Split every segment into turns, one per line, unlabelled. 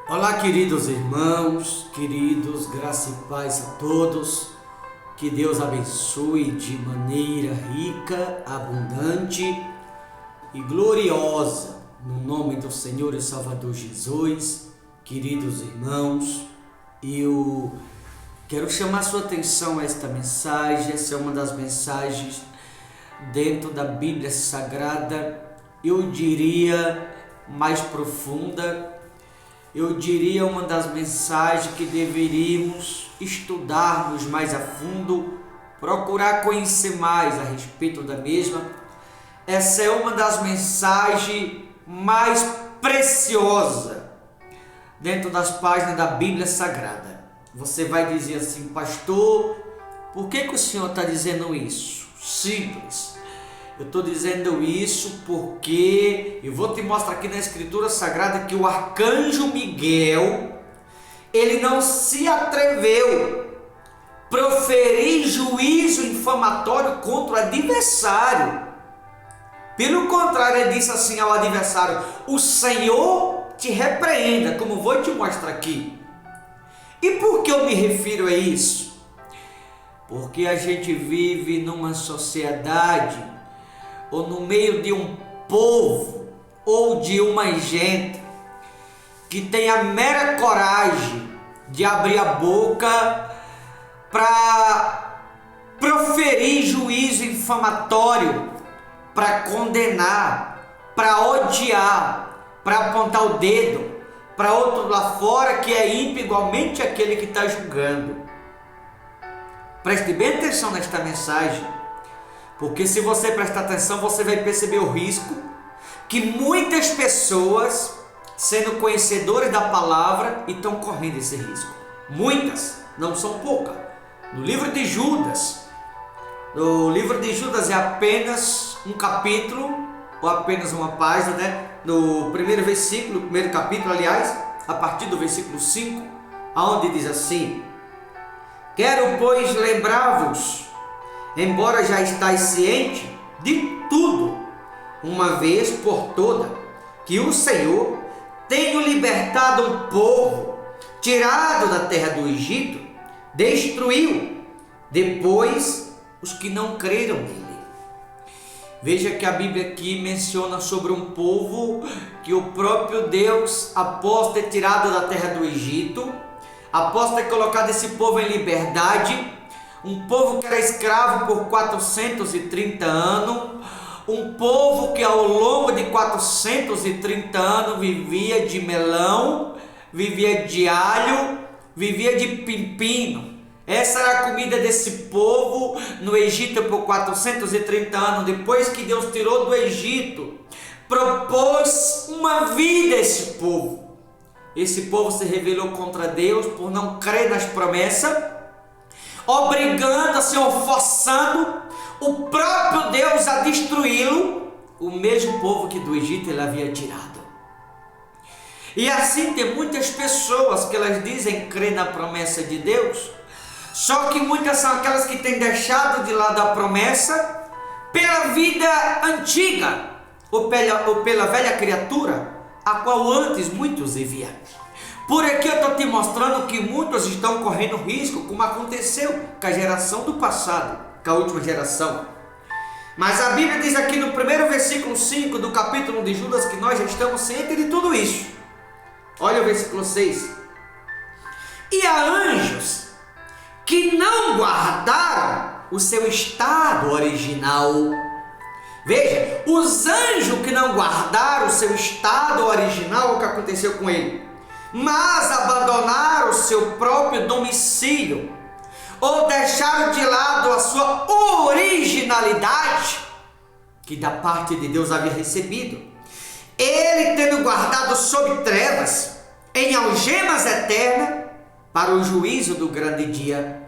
Olá, queridos irmãos, queridos, graça e paz a todos. Que Deus abençoe de maneira rica, abundante e gloriosa, no nome do Senhor e Salvador Jesus. Queridos irmãos, eu quero chamar sua atenção a esta mensagem. Essa é uma das mensagens dentro da Bíblia Sagrada, eu diria mais profunda. Eu diria uma das mensagens que deveríamos estudarmos mais a fundo, procurar conhecer mais a respeito da mesma. Essa é uma das mensagens mais preciosas dentro das páginas da Bíblia Sagrada. Você vai dizer assim: pastor, por que o senhor está dizendo isso? Simples. Eu estou dizendo isso porque eu vou te mostrar aqui na Escritura Sagrada que o arcanjo Miguel, ele não se atreveu a proferir juízo infamatório contra o adversário. Pelo contrário, ele disse assim ao adversário: o Senhor te repreenda, como vou te mostrar aqui. E por que eu me refiro a isso? Porque a gente vive numa sociedade ou no meio de um povo ou de uma gente que tem a mera coragem de abrir a boca para proferir juízo infamatório, para condenar, para odiar, para apontar o dedo para outro lá fora que é ímpio igualmente aquele que está julgando. Preste bem atenção nesta mensagem, porque se você prestar atenção, você vai perceber o risco que muitas pessoas, sendo conhecedores da palavra, estão correndo esse risco. Muitas, não são poucas. No livro de Judas é apenas um capítulo, ou apenas uma página, né? No primeiro versículo, primeiro capítulo, aliás, a partir do versículo 5, aonde diz assim: quero, pois, lembrar-vos, embora já estáis ciente de tudo, uma vez por toda, que o Senhor tem libertado um povo, tirado da terra do Egito, destruiu depois os que não creram nele. Veja que a Bíblia aqui menciona sobre um povo que o próprio Deus, após ter tirado da terra do Egito, após ter colocado esse povo em liberdade, um povo que era escravo por 430 anos, um povo que ao longo de 430 anos vivia de melão, vivia de alho, vivia de pepino. Essa era a comida desse povo no Egito por 430 anos. Depois que Deus tirou do Egito, propôs uma vida a esse povo. Esse povo se rebelou contra Deus por não crer nas promessas, obrigando, Senhor, forçando o próprio Deus a destruí-lo, o mesmo povo que do Egito ele havia tirado. E assim tem muitas pessoas que elas dizem crer na promessa de Deus, só que muitas são aquelas que têm deixado de lado a promessa pela vida antiga, ou pela velha criatura, a qual antes muitos viviam. Por aqui eu estou te mostrando que muitos estão correndo risco, como aconteceu com a geração do passado, com a última geração. Mas a Bíblia diz aqui no primeiro versículo 5 do capítulo de Judas que nós já estamos cientes de tudo isso. Olha o versículo 6. E há anjos que não guardaram o seu estado original. Veja, os anjos que não guardaram o seu estado original, o que aconteceu com ele, mas abandonaram o seu próprio domicílio, ou deixaram de lado a sua originalidade, que da parte de Deus havia recebido, ele tendo guardado sob trevas, em algemas eternas, para o juízo do grande dia.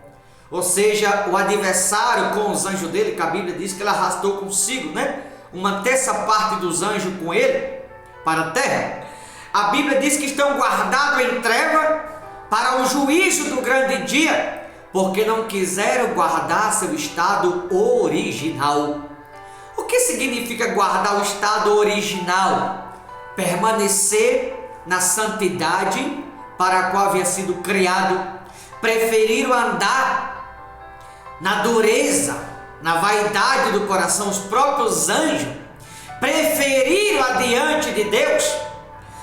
Ou seja, o adversário com os anjos dele, que a Bíblia diz que ele arrastou consigo, né? Uma terça parte dos anjos com ele, para a terra. A Bíblia diz que estão guardados em treva para o juízo do grande dia, porque não quiseram guardar seu estado original. O que significa guardar o estado original? Permanecer na santidade para a qual havia sido criado, preferiram andar na dureza, na vaidade do coração. Os próprios anjos preferiram adiante de Deus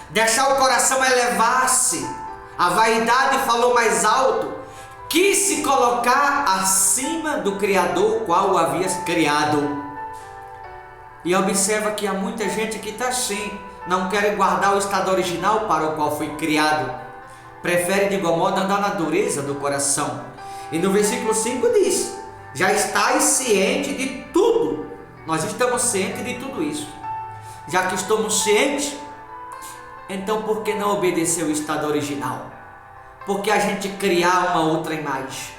deixar o coração elevar-se. A vaidade falou mais alto, quis se colocar acima do Criador, qual o havia criado. E observa que há muita gente que está assim, não quer guardar o estado original para o qual foi criado, prefere de igual modo andar na dureza do coração. E no versículo 5 diz: já estáis ciente de tudo. Nós estamos cientes de tudo isso. Já que estamos cientes, então por que não obedecer o estado original? Por que a gente criar uma outra imagem?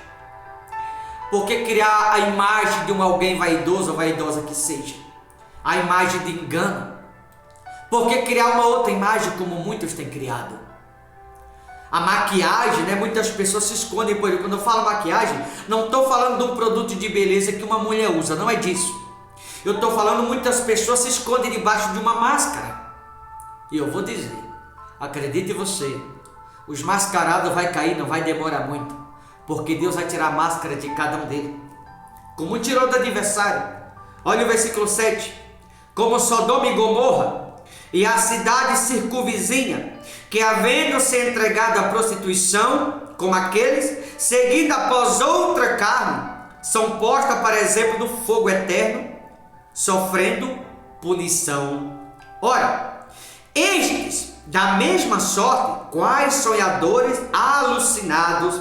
Por que criar a imagem de um alguém vaidoso ou vaidosa que seja? A imagem de engano? Por que criar uma outra imagem como muitos têm criado? A maquiagem, né? Muitas pessoas se escondem por isso. Quando eu falo maquiagem, não estou falando de um produto de beleza que uma mulher usa, não é disso. Eu estou falando, muitas pessoas se escondem debaixo de uma máscara. E eu vou dizer, acredite você, os mascarados vai cair, não vai demorar muito, porque Deus vai tirar a máscara de cada um deles, como tirou do adversário. Olha o versículo 7, como Sodoma e Gomorra e a cidade circunvizinha, que havendo se entregado à prostituição, como aqueles, seguindo após outra carne, são postas para exemplo do fogo eterno, sofrendo punição. Ora, estes, da mesma sorte, quais sonhadores alucinados,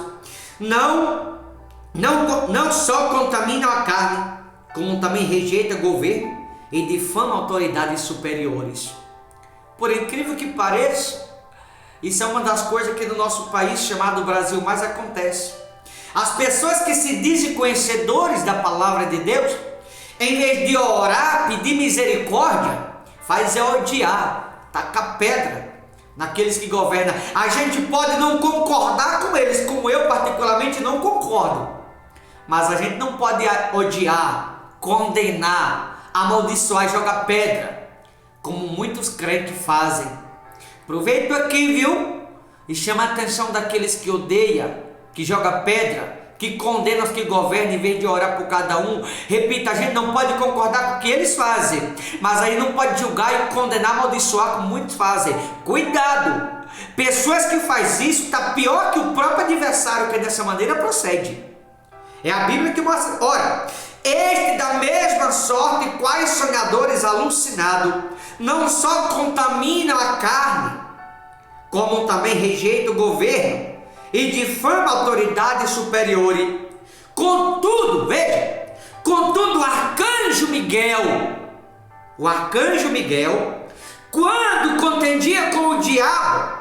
não só contaminam a carne, como também rejeitam governo e difamam autoridades superiores. Por incrível que pareça, isso é uma das coisas que no nosso país chamado Brasil mais acontece. As pessoas que se dizem conhecedores da palavra de Deus, em vez de orar, pedir misericórdia, faz é odiar, tacar pedra naqueles que governam. A gente pode não concordar com eles, como eu particularmente não concordo, mas a gente não pode odiar, condenar, amaldiçoar e jogar pedra, como muitos crentes fazem. Aproveito aqui, viu? E chama a atenção daqueles que odeiam, que jogam pedra, que condenam os que governam em vez de orar por cada um. Repita, a gente não pode concordar com o que eles fazem, mas aí não pode julgar e condenar, amaldiçoar como muitos fazem. Cuidado! Pessoas que fazem isso está pior que o próprio adversário que dessa maneira procede. É a Bíblia que mostra. Ora, este da mesma sorte, quais sonhadores alucinados, não só contaminam a carne, como também rejeitam o governo e difamam a autoridade superior. Contudo, veja, contudo o arcanjo Miguel, quando contendia com o diabo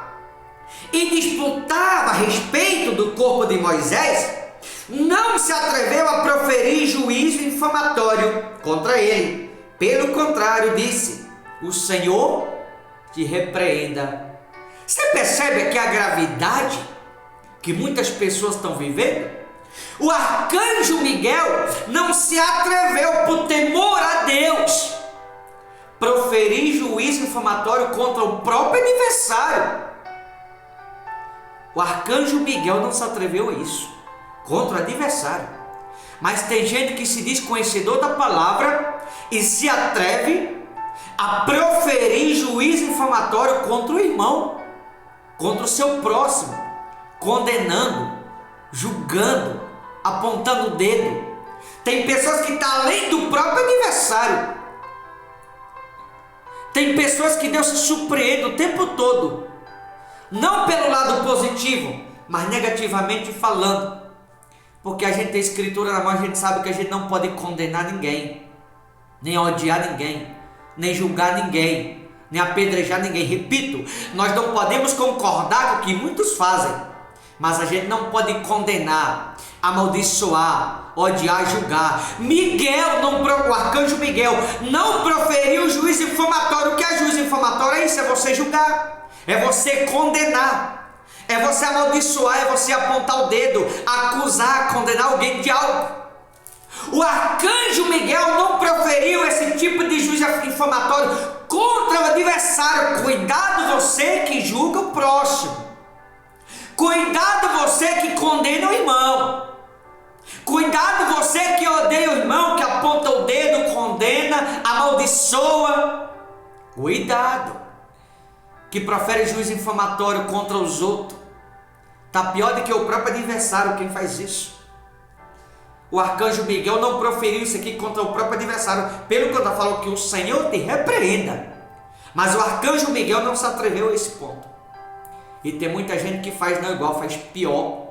e disputava a respeito do corpo de Moisés, não se atreveu a proferir juízo infamatório contra ele. Pelo contrário, disse: o Senhor te repreenda. Você percebe aqui a gravidade que muitas pessoas estão vivendo? O arcanjo Miguel não se atreveu, por temor a Deus, proferir juízo infamatório contra o próprio adversário. O arcanjo Miguel não se atreveu a isso, contra o adversário. Mas tem gente que se diz conhecedor da palavra e se atreve a proferir juízo infamatório contra o irmão, contra o seu próximo, condenando, julgando, apontando o dedo. Tem pessoas que estão além do próprio adversário. Tem pessoas que Deus se surpreende o tempo todo, não pelo lado positivo, mas negativamente falando. Porque a gente tem a escritura na mão, a gente sabe que a gente não pode condenar ninguém, nem odiar ninguém, nem julgar ninguém, nem apedrejar ninguém. Repito, nós não podemos concordar com o que muitos fazem, mas a gente não pode condenar, amaldiçoar, odiar, julgar. O arcanjo Miguel não proferiu juízo infamatório. O que é juízo infamatório? É isso, é você julgar, é você condenar, é você amaldiçoar, é você apontar o dedo, acusar, condenar alguém de algo. O arcanjo Miguel não proferiu esse tipo de juízo infamatório contra o adversário. Cuidado você que julga próximo. Cuidado você que condena o irmão. Cuidado você que odeia o irmão, que aponta o dedo, condena, amaldiçoa. Cuidado. Que profere juízo infamatório contra os outros. Está pior do que o próprio adversário quem faz isso. O arcanjo Miguel não proferiu isso aqui contra o próprio adversário. Pelo que eu falo, que o Senhor te repreenda. Mas o arcanjo Miguel não se atreveu a esse ponto. E tem muita gente que faz não igual, faz pior.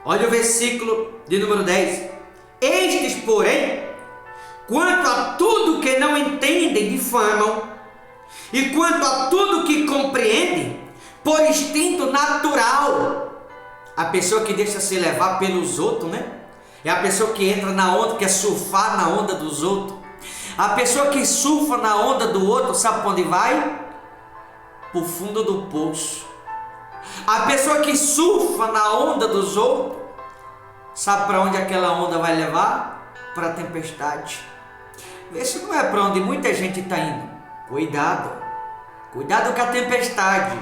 Olha o versículo de número 10. Estes, porém, quanto a tudo que não entendem, difamam, e quanto a tudo que compreendem, por instinto natural. A pessoa que deixa se levar pelos outros, né? É a pessoa que entra na onda, quer surfar na onda dos outros. A pessoa que surfa na onda do outro, sabe para onde vai? Para o fundo do poço. A pessoa que surfa na onda dos outros, sabe para onde aquela onda vai levar? Para a tempestade. Esse não é para onde muita gente está indo. Cuidado. Cuidado com a tempestade,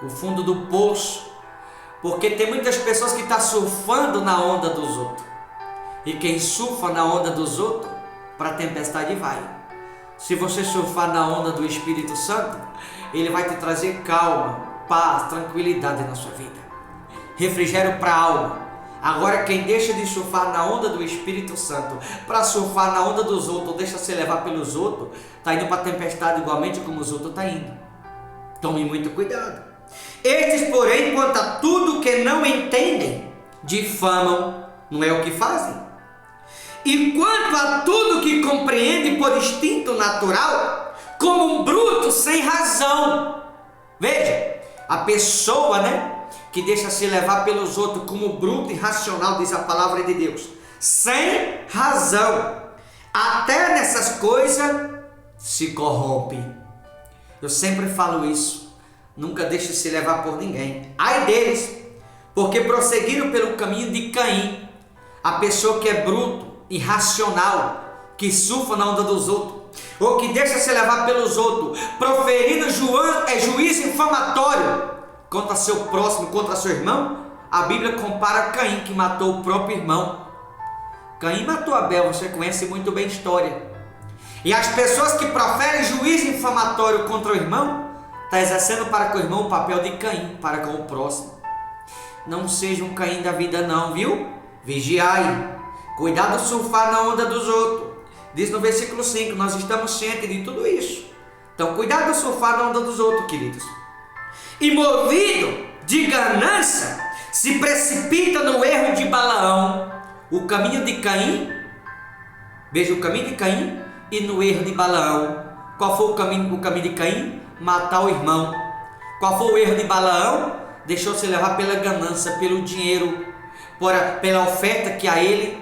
o fundo do poço. Porque tem muitas pessoas que estão surfando na onda dos outros. E quem surfa na onda dos outros, para a tempestade vai. Se você surfar na onda do Espírito Santo, ele vai te trazer calma, paz, tranquilidade na sua vida. Refrigério para a alma. Agora quem deixa de surfar na onda do Espírito Santo para surfar na onda dos outros, deixa se levar pelos outros, está indo para a tempestade igualmente como os outros estão indo. Tome muito cuidado. Estes, porém, quanto a tudo que não entendem, difamam, não é o que fazem. E quanto a tudo que compreendem por instinto natural, como um bruto sem razão. Veja, a pessoa, que deixa se levar pelos outros como bruto e irracional, diz a palavra de Deus, sem razão, até nessas coisas se corrompe. Eu sempre falo isso, nunca deixe se levar por ninguém. Ai deles, porque prosseguiram pelo caminho de Caim, a pessoa que é bruto, irracional, que surfa na onda dos outros, ou que deixa se levar pelos outros, proferindo juízo infamatório contra seu próximo, contra seu irmão. A Bíblia compara Caim, que matou o próprio irmão. Caim matou Abel, você conhece muito bem a história. E as pessoas que proferem juízo infamatório contra o irmão, está exercendo para com o irmão o papel de Caim, para com o próximo. Não seja um Caim da vida não, viu? Vigiai. Cuidado surfar na onda dos outros. Diz no versículo 5, nós estamos cientes de tudo isso. Então cuidado surfar na onda dos outros, queridos. E movido de ganância, se precipita no erro de Balaão. O caminho de Caim, veja o caminho de Caim e no erro de Balaão. Qual foi o caminho de Caim? Matar o irmão. Qual foi o erro de Balaão? Deixou-se levar pela ganância, pelo dinheiro, pela oferta que a ele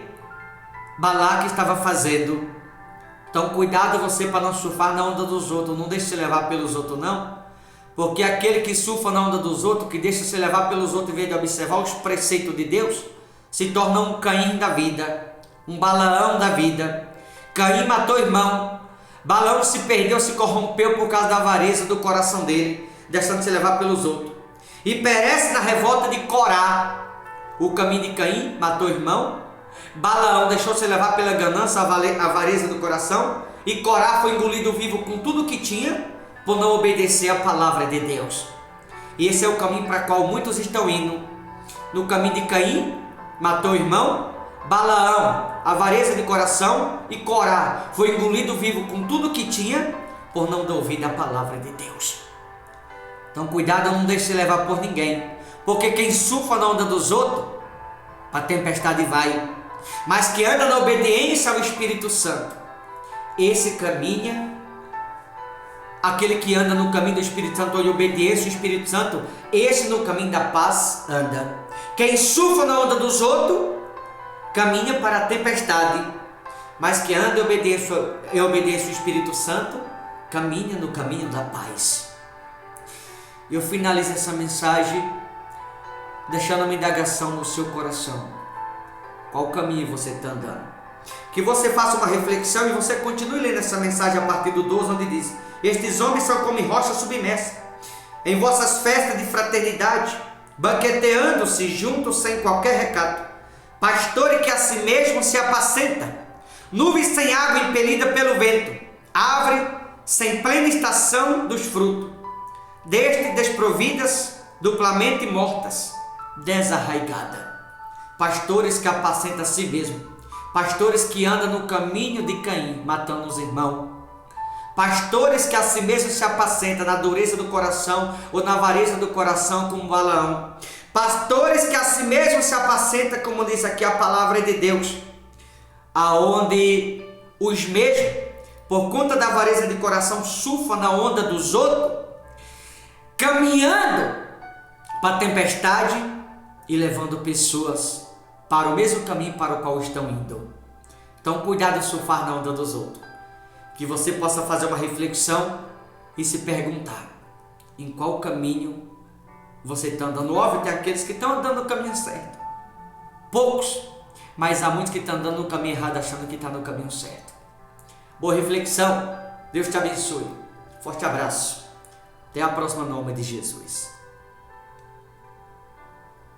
Balaque estava fazendo. Então cuidado você para não surfar na onda dos outros. Não deixe se levar pelos outros não. Porque aquele que surfa na onda dos outros, que deixa se levar pelos outros em vez de observar os preceitos de Deus, se torna um Caim da vida, um Balaão da vida. Caim matou o irmão. Balaão se perdeu, se corrompeu por causa da avareza do coração dele, deixando se levar pelos outros. E perece na revolta de Corá. O caminho de Caim matou o irmão. Balaão deixou-se levar pela ganância, a avareza do coração, e Corá foi engolido vivo com tudo que tinha, por não obedecer a palavra de Deus. E esse é o caminho para o qual muitos estão indo. No caminho de Caim, matou o irmão. Balaão, avareza de coração, e Corá foi engolido vivo com tudo que tinha, por não dar ouvido à palavra de Deus. Então cuidado, não deixe se levar por ninguém, porque quem surfa na onda dos outros, a tempestade vai. Mas que anda na obediência ao Espírito Santo, esse caminha. Aquele que anda no caminho do Espírito Santo, ou de obediência ao Espírito Santo, esse no caminho da paz anda. Quem surfa na onda dos outros, caminha para a tempestade. Mas que anda em obediência ao Espírito Santo, caminha no caminho da paz. Eu finalizo essa mensagem deixando uma indagação no seu coração. Qual caminho você está andando? Que você faça uma reflexão e você continue lendo essa mensagem a partir do 12, onde diz: estes homens são como rocha submersa, em vossas festas de fraternidade, banqueteando-se juntos sem qualquer recato, pastores que a si mesmo se apacenta, nuvens sem água impelida pelo vento, árvore sem plena estação dos frutos, deste desprovidas, duplamente mortas, desarraigada. Pastores que apacentam a si mesmo, pastores que andam no caminho de Caim, matando os irmãos, pastores que a si mesmo se apacentam na dureza do coração ou na avareza do coração como Balaão, pastores que a si mesmo se apacentam, como diz aqui a palavra de Deus, aonde os mesmos, por conta da avareza de coração, surfam na onda dos outros, caminhando para a tempestade e levando pessoas para o mesmo caminho para o qual estão indo. Então, cuidado de surfar na onda dos outros. Que você possa fazer uma reflexão e se perguntar em qual caminho você está andando. Óbvio, tem aqueles que estão andando no caminho certo. Poucos, mas há muitos que estão andando no caminho errado, achando que está no caminho certo. Boa reflexão. Deus te abençoe. Forte abraço. Até a próxima, em nome de Jesus.